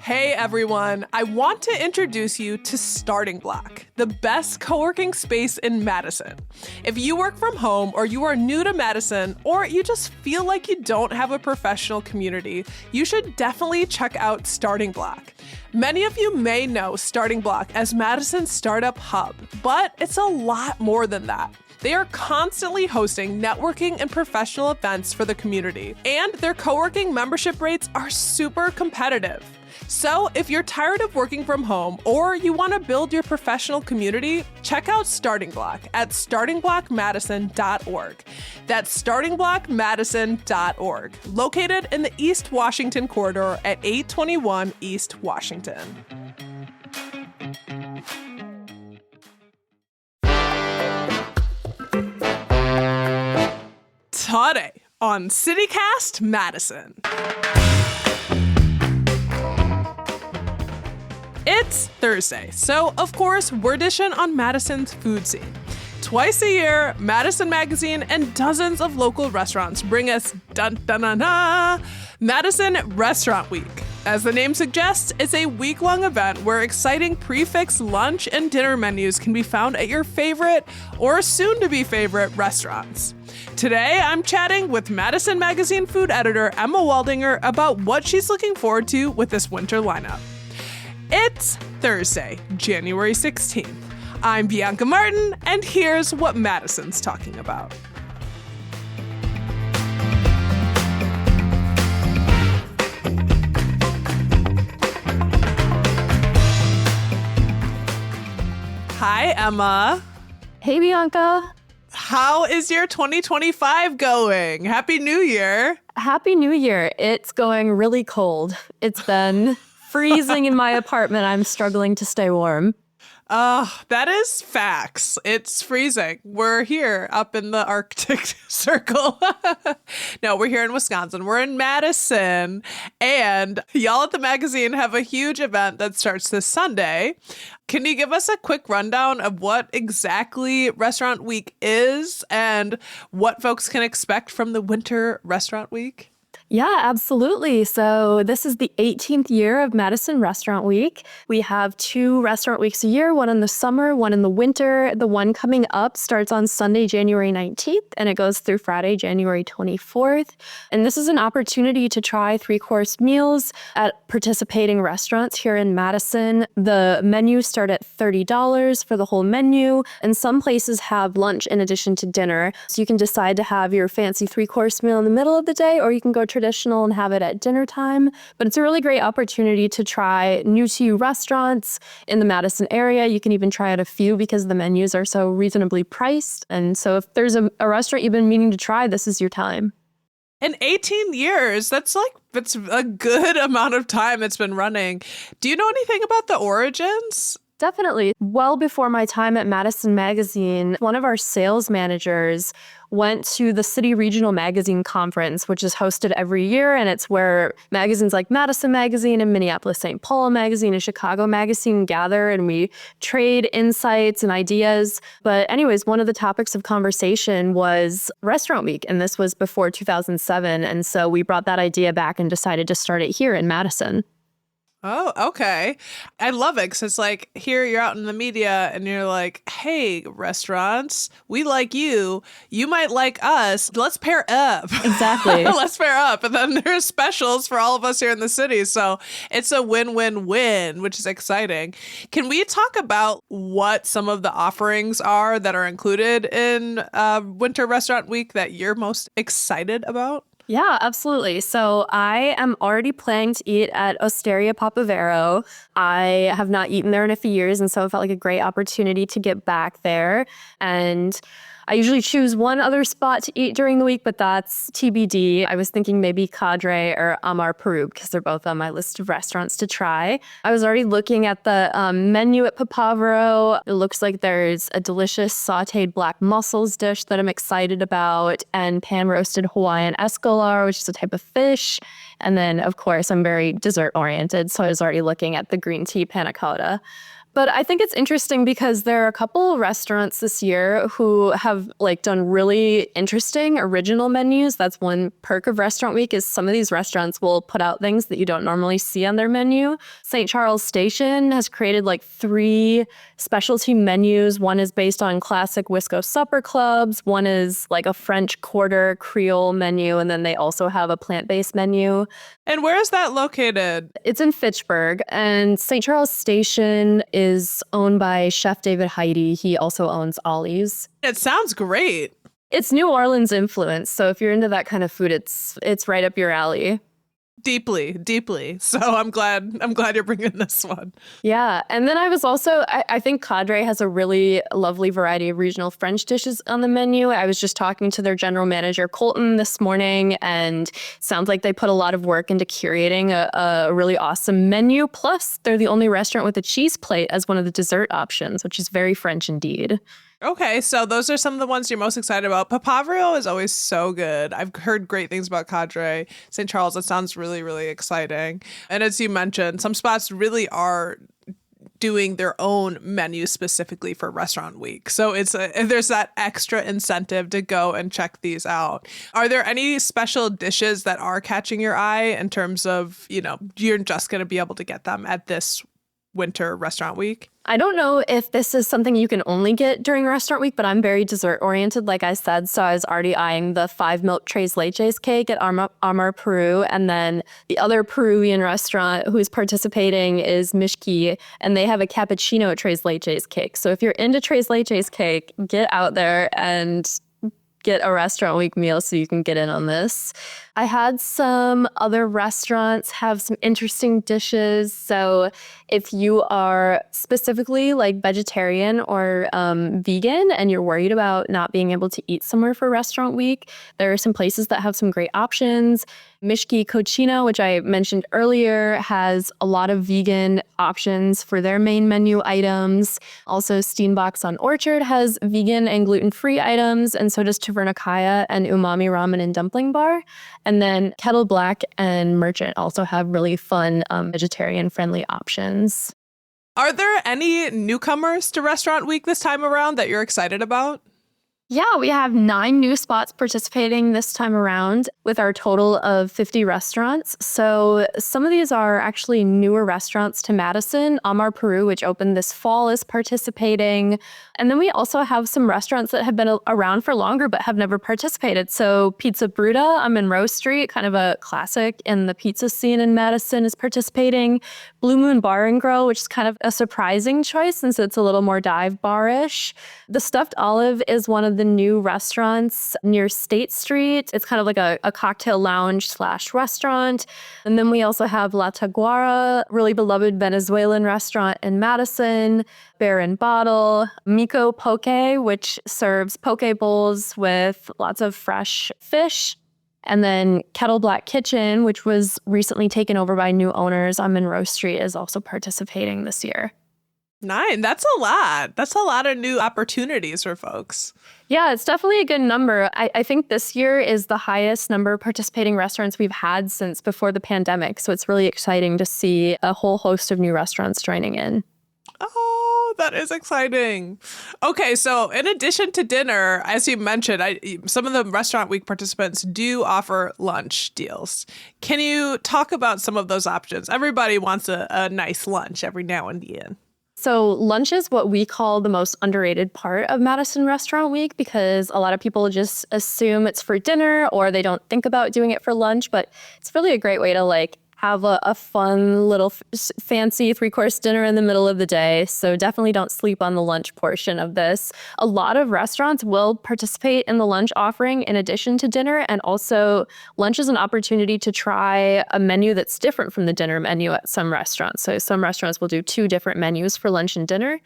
Hey everyone, I want to introduce you to Starting Block, the best co-working space in Madison. If you work from home or you are new to Madison or you just feel like you don't have a professional community, you should definitely check out Starting Block. Many of you may know Starting Block as Madison's startup hub, but it's a lot more than that. They are constantly hosting networking and professional events for the community, and their co-working membership rates are super competitive. So if you're tired of working from home or you want to build your professional community, check out Starting Block at startingblockmadison.org. That's startingblockmadison.org, located in the East Washington corridor at 821 East Washington. Today on CityCast Madison. It's Thursday, so of course we're dishing on Madison's food scene. Twice a year, Madison Magazine and dozens of local restaurants bring us Madison Restaurant Week. As the name suggests, it's a week-long event where exciting prix-fixe lunch and dinner menus can be found at your favorite or soon-to-be favorite restaurants. Today, I'm chatting with Madison Magazine food editor Emma Waldinger about what she's looking forward to with this winter lineup. It's Thursday, January 16th. I'm Bianca Martin, and here's what Madison's talking about. Hi, Emma. Hey, Bianca. How is your 2025 going? Happy New Year. Happy New Year. It's going really cold. It's been freezing in my apartment. I'm struggling to stay warm. That is facts. It's freezing. We're here up in the Arctic Circle. No, we're here in Wisconsin. We're in Madison. And y'all at the magazine have a huge event that starts this Sunday. Can you give us a quick rundown of what exactly Restaurant Week is and what folks can expect from the Winter Restaurant Week? Yeah, absolutely. So this is the 18th year of Madison Restaurant Week. We have 2 restaurant weeks a year, one in the summer, one in the winter. The one coming up starts on Sunday, January 19th, and it goes through Friday, January 24th. And this is an opportunity to try 3-course meals at participating restaurants here in Madison. The menus start at $30 for the whole menu, and some places have lunch in addition to dinner. So you can decide to have your fancy 3-course meal in the middle of the day, or you can go traditional and have it at dinner time. But it's a really great opportunity to try new to you restaurants in the Madison area. You can even try out a few because the menus are so reasonably priced. And so if there's a restaurant you've been meaning to try, this is your time. In 18 years, that's a good amount of time it's been running. Do you know anything about the origins? Definitely. Well before my time at Madison Magazine, one of our sales managers went to the City Regional Magazine Conference, which is hosted every year, and it's where magazines like Madison Magazine and Minneapolis-St. Paul Magazine and Chicago Magazine gather, and we trade insights and ideas. But anyways, one of the topics of conversation was Restaurant Week, and this was before 2007, and so we brought that idea back and decided to start it here in Madison. Oh, okay. I love it because it's like here you're out in the media and you're like, hey, restaurants, we like you. You might like us. Let's pair up. Exactly. Let's pair up. And then there's specials for all of us here in the city. So it's a win-win-win, which is exciting. Can we talk about what some of the offerings are that are included in Winter Restaurant Week that you're most excited about? Yeah, absolutely. So I am already planning to eat at Osteria Papavero. I have not eaten there in a few years, and so it felt like a great opportunity to get back there. And I usually choose one other spot to eat during the week, but that's TBD. I was thinking maybe Cadre or Amar Peru because they're both on my list of restaurants to try. I was already looking at the menu at Papavero. It looks like there's a delicious sauteed black mussels dish that I'm excited about, and pan-roasted Hawaiian escolar, which is a type of fish. And then, of course, I'm very dessert-oriented, so I was already looking at the green tea panna cotta. But I think it's interesting because there are a couple restaurants this year who have done really interesting original menus. That's one perk of Restaurant Week is some of these restaurants will put out things that you don't normally see on their menu. St. Charles Station has created 3 specialty menus. One is based on classic Wisco supper clubs. One is a French Quarter Creole menu. And then they also have a plant-based menu. And where is that located? It's in Fitchburg, and St. Charles Station is owned by Chef David Heidi. He also owns Ollie's. It sounds great. It's New Orleans influence, so if you're into that kind of food, it's right up your alley. Deeply. So I'm glad you're bringing this one. Yeah. And then I was also, I think Cadre has a really lovely variety of regional French dishes on the menu. I was just talking to their general manager, Colton, this morning, and sounds like they put a lot of work into curating a really awesome menu. Plus, they're the only restaurant with a cheese plate as one of the dessert options, which is very French indeed. Okay, so those are some of the ones you're most excited about. Papavrio is always so good. I've heard great things about Cadre. St. Charles, that sounds really, really exciting. And as you mentioned, some spots really are doing their own menu specifically for Restaurant Week. So there's that extra incentive to go and check these out. Are there any special dishes that are catching your eye in terms of, you're just going to be able to get them at this winter Restaurant Week? I don't know if this is something you can only get during Restaurant Week, but I'm very dessert oriented, like I said. So I was already eyeing the 5 milk tres leches cake at Amar Peru. And then the other Peruvian restaurant who's participating is Mishki, and they have a cappuccino tres leches cake. So if you're into tres leches cake, get out there and get a Restaurant Week meal so you can get in on this. I had some other restaurants have some interesting dishes. So if you are specifically vegetarian or vegan and you're worried about not being able to eat somewhere for Restaurant Week, there are some places that have some great options. Mishki Cochino, which I mentioned earlier, has a lot of vegan options for their main menu items. Also, Steenbock's on Orchard has vegan and gluten-free items, and so does Taverna Kaya and Umami Ramen and Dumpling Bar. And then Kettle Black and Merchant also have really fun vegetarian-friendly options. Are there any newcomers to Restaurant Week this time around that you're excited about? Yeah, we have 9 new spots participating this time around with our total of 50 restaurants. So some of these are actually newer restaurants to Madison. Amar Peru, which opened this fall, is participating. And then we also have some restaurants that have been around for longer but have never participated. So Pizza Bruta on Monroe Street, kind of a classic in the pizza scene in Madison, is participating. Blue Moon Bar and Grill, which is kind of a surprising choice since it's a little more dive bar-ish. The Stuffed Olive is one of the new restaurants near State Street. It's kind of like a cocktail lounge / restaurant. And then we also have La Taguara, really beloved Venezuelan restaurant in Madison, Bear and Bottle, Miko Poke, which serves poke bowls with lots of fresh fish. And then Kettle Black Kitchen, which was recently taken over by new owners on Monroe Street, is also participating this year. 9. That's a lot. That's a lot of new opportunities for folks. Yeah, it's definitely a good number. I think this year is the highest number of participating restaurants we've had since before the pandemic. So it's really exciting to see a whole host of new restaurants joining in. Oh, that is exciting. Okay, so in addition to dinner, as you mentioned, some of the Restaurant Week participants do offer lunch deals. Can you talk about some of those options? Everybody wants a nice lunch every now and then. So lunch is what we call the most underrated part of Madison Restaurant Week because a lot of people just assume it's for dinner or they don't think about doing it for lunch, but it's really a great way to have a fun little fancy 3-course dinner in the middle of the day. So definitely don't sleep on the lunch portion of this. A lot of restaurants will participate in the lunch offering in addition to dinner. And also lunch is an opportunity to try a menu that's different from the dinner menu at some restaurants. So some restaurants will do 2 different menus for lunch and dinner.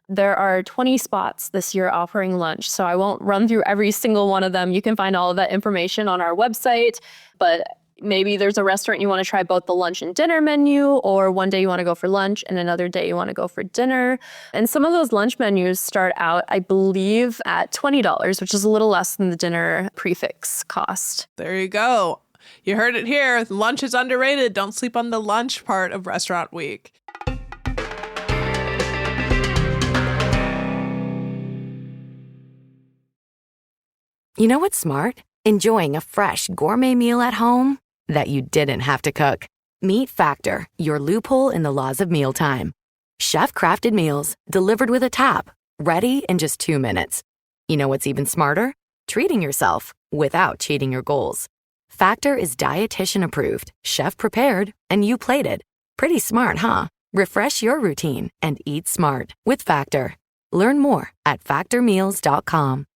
There are 20 spots this year offering lunch, so I won't run through every single one of them. You can find all of that information on our website, but maybe there's a restaurant you want to try both the lunch and dinner menu, or one day you want to go for lunch and another day you want to go for dinner. And some of those lunch menus start out, I believe, at $20, which is a little less than the dinner prefix cost. There you go. You heard it here. Lunch is underrated. Don't sleep on the lunch part of Restaurant Week. You know what's smart? Enjoying a fresh gourmet meal at home that you didn't have to cook. Meet Factor, your loophole in the laws of mealtime. Chef-crafted meals delivered with a tap, ready in just 2 minutes. You know what's even smarter? Treating yourself without cheating your goals. Factor is dietitian approved, chef prepared, and you plated. Pretty smart, huh? Refresh your routine and eat smart with Factor. Learn more at factormeals.com.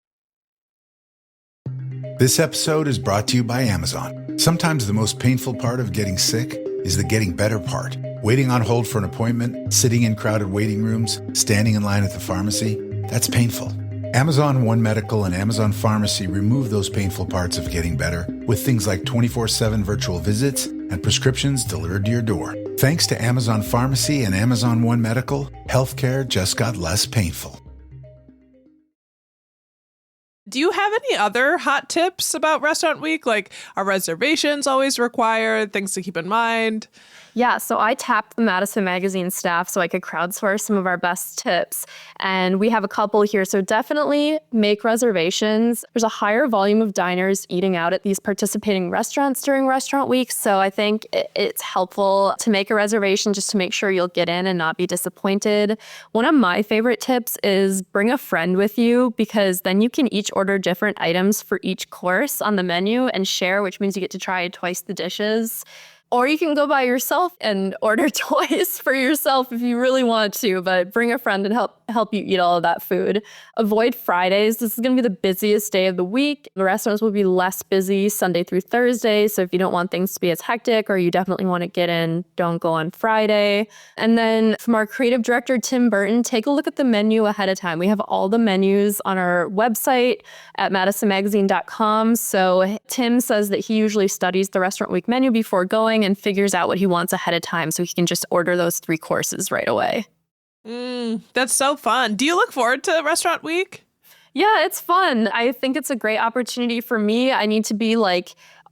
This episode is brought to you by Amazon. Sometimes the most painful part of getting sick is the getting better part. Waiting on hold for an appointment, sitting in crowded waiting rooms, standing in line at the pharmacy, that's painful. Amazon One Medical and Amazon Pharmacy remove those painful parts of getting better with things like 24/7 virtual visits and prescriptions delivered to your door. Thanks to Amazon Pharmacy and Amazon One Medical, healthcare just got less painful. Do you have any other hot tips about Restaurant Week? Like, are reservations always required? Things to keep in mind? Yeah, so I tapped the Madison Magazine staff so I could crowdsource some of our best tips. And we have a couple here. So definitely make reservations. There's a higher volume of diners eating out at these participating restaurants during Restaurant Week. So I think it's helpful to make a reservation just to make sure you'll get in and not be disappointed. One of my favorite tips is bring a friend with you, because then you can each order different items for each course on the menu and share, which means you get to try twice the dishes. Or you can go by yourself and order twice for yourself if you really want to, but bring a friend and help you eat all of that food. Avoid Fridays. This is going to be the busiest day of the week. The restaurants will be less busy Sunday through Thursday, so if you don't want things to be as hectic or you definitely want to get in, don't go on Friday. And then from our creative director, Tim Burton, take a look at the menu ahead of time. We have all the menus on our website at madisonmagazine.com. So Tim says that he usually studies the Restaurant Week menu before going and figures out what he wants ahead of time so he can just order those 3 courses right away. That's so fun. Do you look forward to Restaurant Week? Yeah, it's fun. I think it's a great opportunity for me. I need to be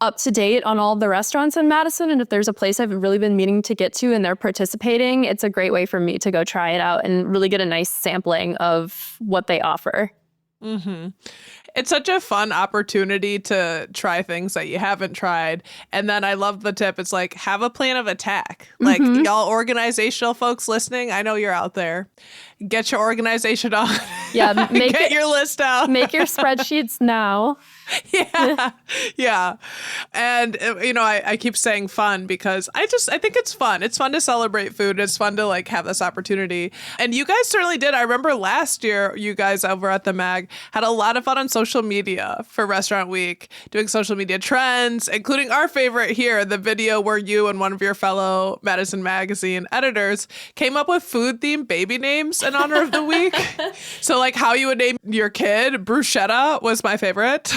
up to date on all the restaurants in Madison. And if there's a place I've really been meaning to get to and they're participating, it's a great way for me to go try it out and really get a nice sampling of what they offer. Mm-hmm. It's such a fun opportunity to try things that you haven't tried. And then I love the tip. It's like, have a plan of attack. Like, y'all organizational folks listening, I know you're out there. Get your organization on. Yeah, get your list out. Make your spreadsheets now. Yeah. And, I keep saying fun because I think it's fun. It's fun to celebrate food. It's fun to have this opportunity. And you guys certainly did. I remember last year, you guys over at the Mag had a lot of fun on social media for Restaurant Week, doing social media trends, including our favorite here, the video where you and one of your fellow Madison Magazine editors came up with food-themed baby names in honor of the week. So how you would name your kid, Bruschetta was my favorite.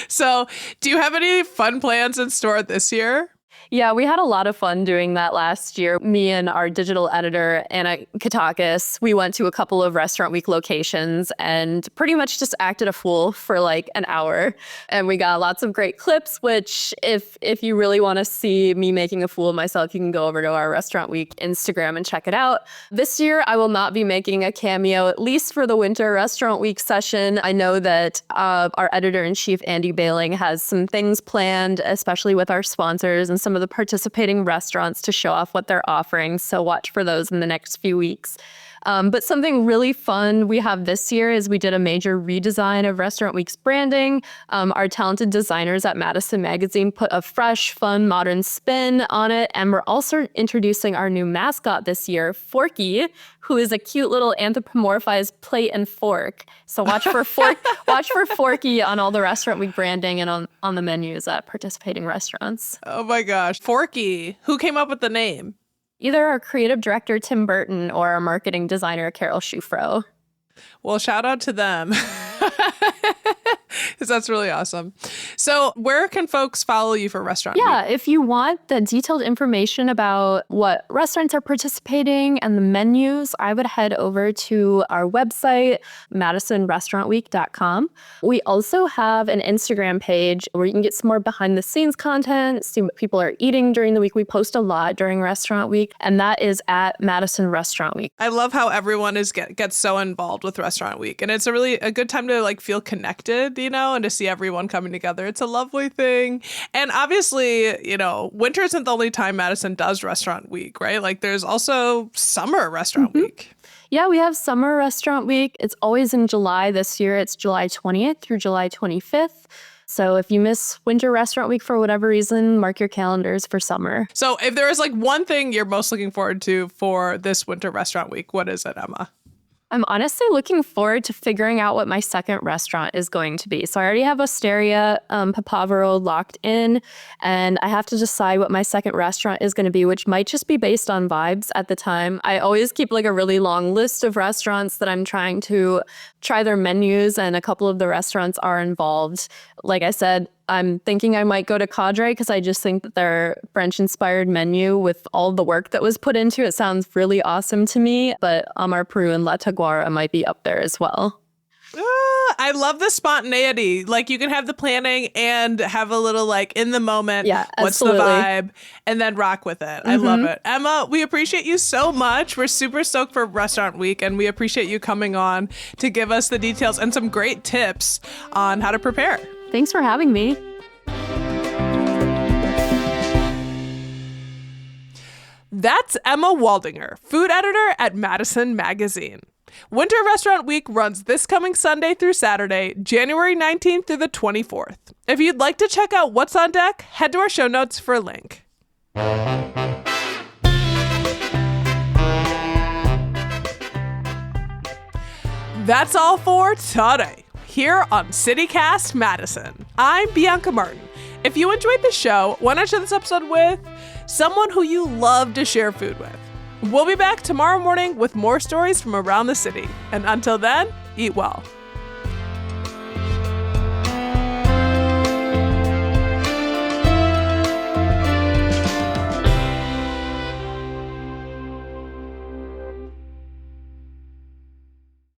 So do you have any fun plans in store this year? Yeah, we had a lot of fun doing that last year. Me and our digital editor, Anna Katakis, we went to a couple of Restaurant Week locations and pretty much just acted a fool for an hour. And we got lots of great clips, which if you really want to see me making a fool of myself, you can go over to our Restaurant Week Instagram and check it out. This year, I will not be making a cameo, at least for the winter Restaurant Week session. I know that our editor-in-chief, Andy Bailing, has some things planned, especially with our sponsors and some of the participating restaurants to show off what they're offering. So watch for those in the next few weeks. But something really fun we have this year is we did a major redesign of Restaurant Week's branding. Our talented designers at Madison Magazine put a fresh, fun, modern spin on it. And we're also introducing our new mascot this year, Forky, who is a cute little anthropomorphized plate and fork. So watch for Forky on all the Restaurant Week branding and on the menus at participating restaurants. Oh my gosh. Forky. Who came up with the name? Either our creative director, Tim Burton, or our marketing designer, Carol Schufro. Well, shout out to them. Because that's really awesome. So where can folks follow you for Restaurant Week? Yeah, if you want the detailed information about what restaurants are participating and the menus, I would head over to our website, madisonrestaurantweek.com. We also have an Instagram page where you can get some more behind the scenes content, see what people are eating during the week. We post a lot during Restaurant Week, and that is at Madison Restaurant Week. I love how everyone gets so involved with Restaurant Week. And it's a good time to feel connected, and to see everyone coming together. It's a lovely thing. And obviously, winter isn't the only time Madison does Restaurant Week, right? Like there's also summer Restaurant Week. Yeah, we have Summer Restaurant Week. It's always in July. This year, it's July 20th through July 25th. So if you miss Winter Restaurant Week for whatever reason, mark your calendars for summer. So if there is like one thing you're most looking forward to for this Winter Restaurant Week, what is it, Emma? I'm honestly looking forward to figuring out what my second restaurant is going to be. So I already have Osteria Papavero locked in, and I have to decide what my second restaurant is going to be, which might just be based on vibes at the time. I always keep like a really long list of restaurants that I'm trying to try their menus, and a couple of the restaurants are involved. Like I said, I'm thinking I might go to Cadre because I just think that their French-inspired menu with all the work that was put into it sounds really awesome to me. But Amar Peru and La Taguara might be up there as well. I love the spontaneity. Like you can have the planning and have a little like in the moment. Yeah, what's the vibe? And then rock with it. I love it. Emma, we appreciate you so much. We're super stoked for Restaurant Week, and we appreciate you coming on to give us the details and some great tips on how to prepare. Thanks for having me. That's Emma Waldinger, food editor at Madison Magazine. Winter Restaurant Week runs this coming Sunday through Saturday, January 19th through the 24th. If you'd like to check out what's on deck, head to our show notes for a link. That's all for today here on CityCast Madison. I'm Bianca Martin. If you enjoyed the show, why not share this episode with someone who you love to share food with? We'll be back tomorrow morning with more stories from around the city. And until then, eat well.